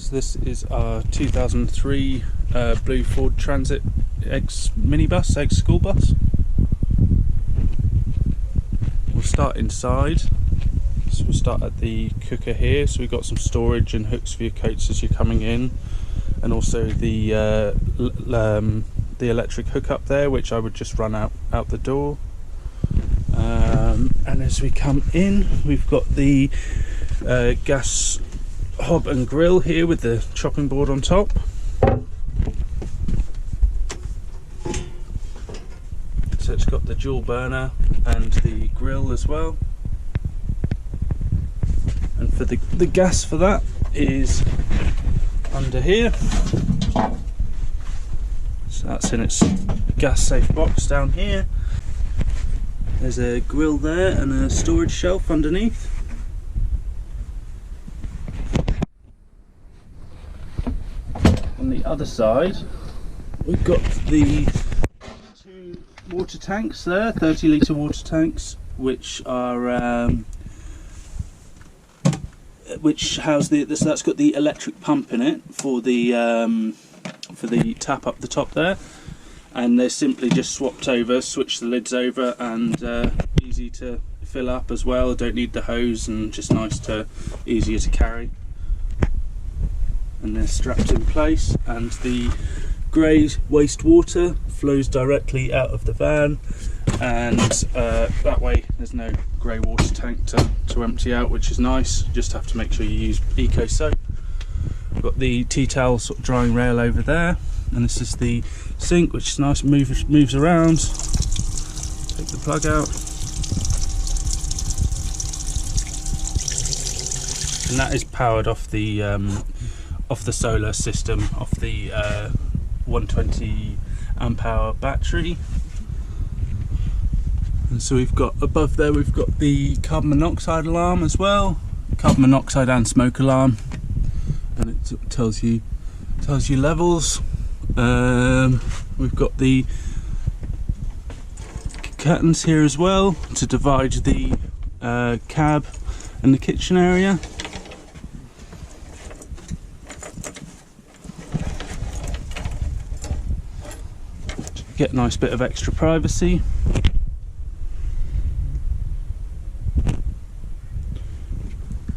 So this is our 2003 blue Ford Transit X minibus, X school bus. We'll start inside. So we'll start at the cooker here. So we've got some storage and hooks for your coats as you're coming in, and also the electric hook up there, which I would just run out the door. And as we come in, we've got the gas hob and grill here with the chopping board on top. So it's got the dual burner and the grill as well. And for the gas for that is under here. So that's in its gas safe box down here. There's a grill there and a storage shelf underneath. On the other side, we've got the two water tanks there, 30-litre water tanks, which are which house so that's got the electric pump in it for the tap up the top there, and they're simply just swapped over, switch the lids over, and easy to fill up as well. Don't need the hose, and just easier to carry. And they're strapped in place, and the grey wastewater flows directly out of the van, and that way there's no grey water tank to empty out, which is nice. Just have to make sure you use eco soap. We've got the tea towel sort of drying rail over there, and this is the sink, which is nice, moves around. Take the plug out, and that is powered off the solar system, off the 120 amp hour battery. And so we've got above there, we've got the carbon monoxide alarm as well, carbon monoxide and smoke alarm, and it tells you levels. We've got the curtains here as well to divide the cab and the kitchen area. Get a nice bit of extra privacy.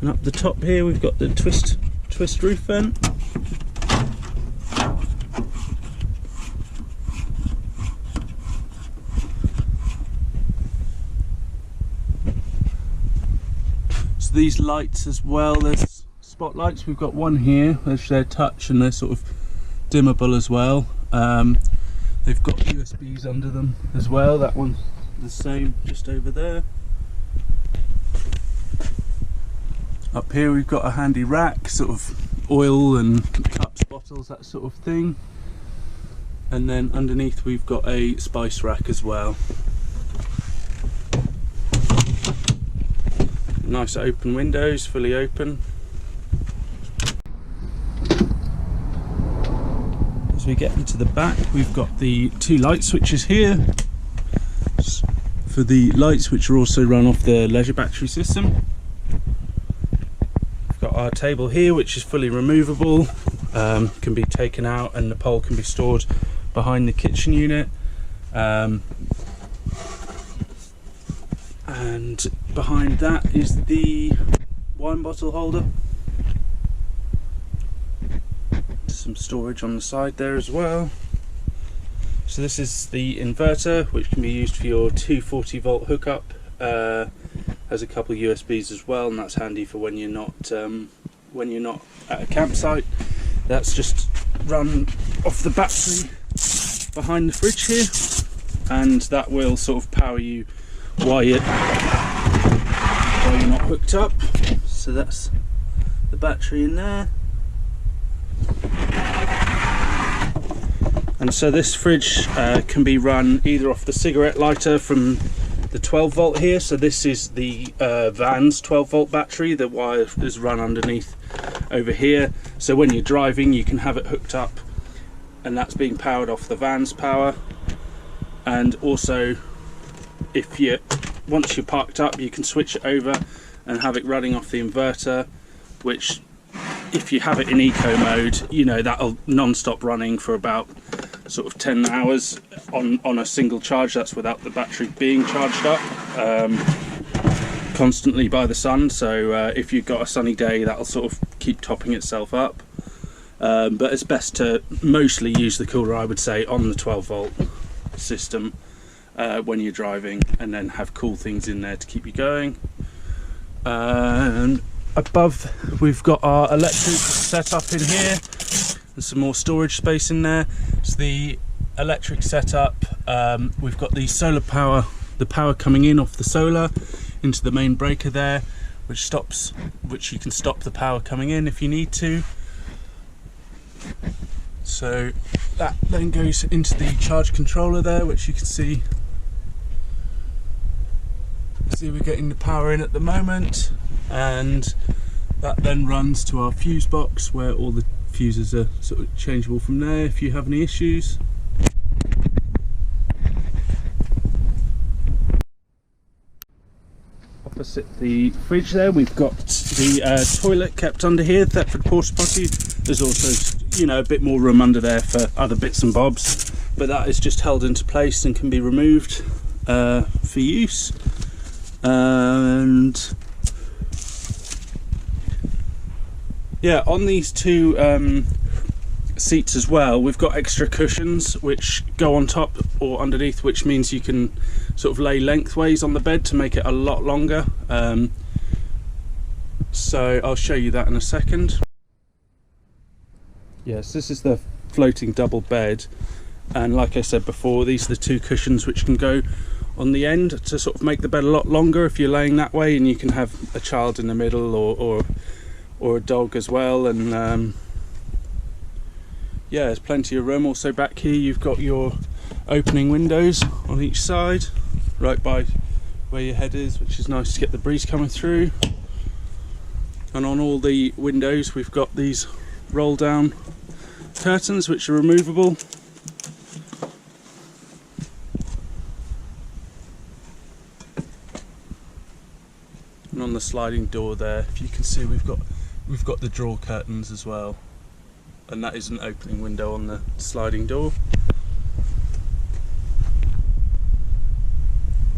And up the top here we've got the twist roof vent. So these lights as well, there's spotlights. We've got one here, which they're touch and they're sort of dimmable as well. They've got USBs under them as well. That one's the same, just over there. Up here we've got a handy rack, sort of oil and cups, bottles, that sort of thing. And then underneath we've got a spice rack as well. Nice open windows, fully open. As we get into the back, we've got the two light switches here for the lights, which are also run off the leisure battery system. We've got our table here, which is fully removable, can be taken out, and the pole can be stored behind the kitchen unit. And behind that is the wine bottle holder. Some storage on the side there as well. So this is the inverter, which can be used for your 240 volt hookup. Has a couple of USBs as well, and that's handy for when you're not at a campsite. That's just run off the battery behind the fridge here, and that will sort of power you while you're not hooked up. So that's the battery in there. And so this fridge can be run either off the cigarette lighter from the 12 volt here. So this is the van's 12 volt battery. The wire is run underneath over here. So when you're driving, you can have it hooked up, and that's being powered off the van's power. And also, once you're parked up, you can switch it over and have it running off the inverter, which if you have it in eco mode, you know, that'll non-stop running for about sort of 10 hours on a single charge. That's without the battery being charged up constantly by the sun. So if you've got a sunny day, that'll sort of keep topping itself up. But it's best to mostly use the cooler, I would say, on the 12 volt system when you're driving, and then have cool things in there to keep you going. And above we've got our electric setup in here, and some more storage space in there. It's the electric setup. We've got the solar power, the power coming in off the solar into the main breaker there, which you can stop the power coming in if you need to. So that then goes into the charge controller there, which you can see we're getting the power in at the moment, and that then runs to our fuse box where all the fuses are sort of changeable from there if you have any issues. Opposite the fridge there, we've got the toilet kept under here, Thetford porta potty. There's also, you know, a bit more room under there for other bits and bobs, but that is just held into place and can be removed for use. And yeah, on these two seats as well, we've got extra cushions which go on top or underneath, which means you can sort of lay lengthways on the bed to make it a lot longer. So I'll show you that in a second. Yes, this is the floating double bed, and like I said before, these are the two cushions which can go on the end to sort of make the bed a lot longer if you're laying that way, and you can have a child in the middle or a dog as well. And yeah, there's plenty of room. Also back here you've got your opening windows on each side, right by where your head is, which is nice to get the breeze coming through. And on all the windows we've got these roll down curtains which are removable. And on the sliding door there, if you can see, we've got the drawer curtains as well, and that is an opening window on the sliding door.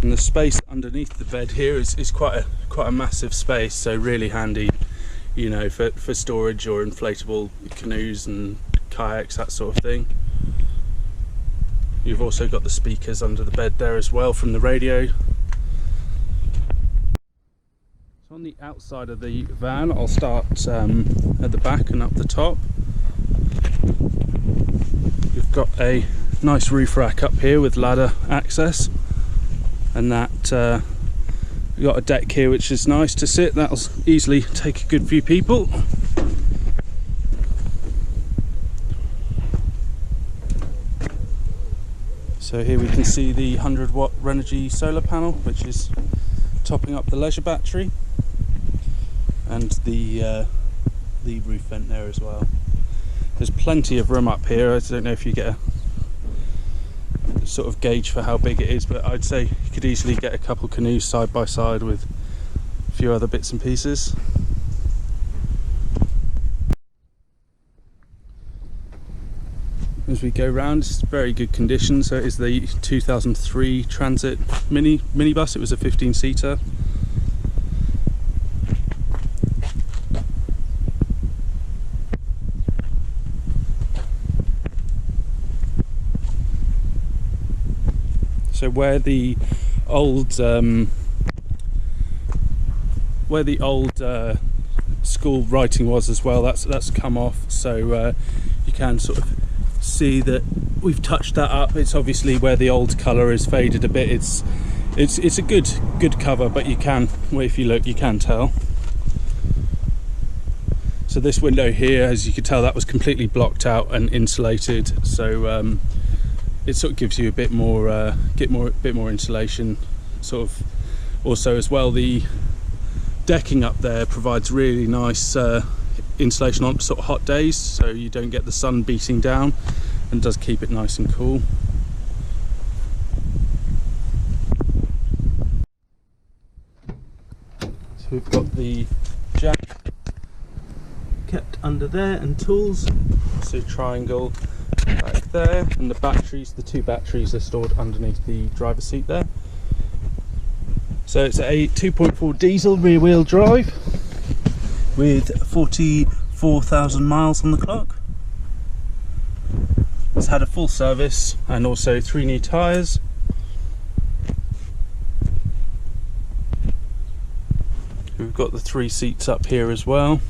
And the space underneath the bed here is quite a massive space, so really handy, you know, for storage or inflatable canoes and kayaks, that sort of thing. You've also got the speakers under the bed there as well from the radio. So on the outside of the van, I'll start at the back and up the top. You've got a nice roof rack up here with ladder access, and that we've got a deck here which is nice to sit. That'll easily take a good few people. So here we can see the 100 watt Renogy solar panel, which is topping up the leisure battery, and the roof vent there as well. There's plenty of room up here. I don't know if you get a sort of gauge for how big it is, but I'd say you could easily get a couple canoes side by side with a few other bits and pieces. As we go round, it's very good condition. So it is the 2003 Transit minibus. It was a 15-seater. So where the old school writing was as well, that's come off. So you can sort of see that we've touched that up. It's obviously where the old colour is faded a bit. It's a good cover, but you can, well, if you look, you can tell. So this window here, as you can tell, that was completely blocked out and insulated. So it sort of gives you a bit more insulation. Sort of also as well, the decking up there provides really nice insulation on sort of hot days, so you don't get the sun beating down, and does keep it nice and cool. So we've got the jack kept under there, and tools. So triangle back there, and the batteries, the 2 batteries are stored underneath the driver's seat there. So it's a 2.4 diesel rear wheel drive with 44,000 miles on the clock. It's had a full service and also 3 new tyres. We've got the 3 seats up here as well.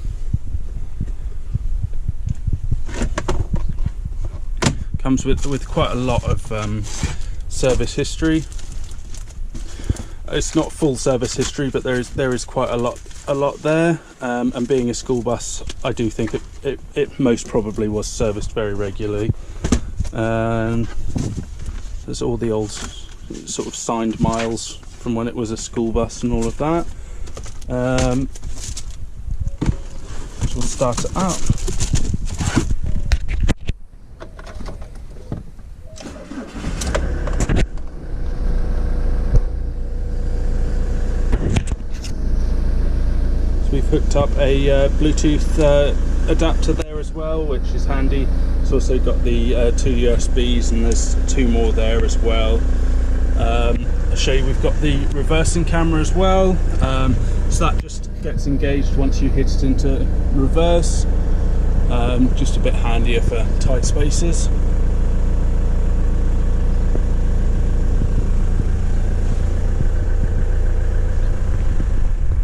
Comes with quite a lot of service history. It's not full service history, but there is quite a lot there. And being a school bus, I do think it most probably was serviced very regularly. There's all the old sort of signed miles from when it was a school bus and all of that. So we'll start it up. We've hooked up a Bluetooth adapter there as well, which is handy. It's also got the 2 USBs, and there's 2 more there as well. I'll show you, we've got the reversing camera as well. So that just gets engaged once you hit it into reverse. Just a bit handier for tight spaces.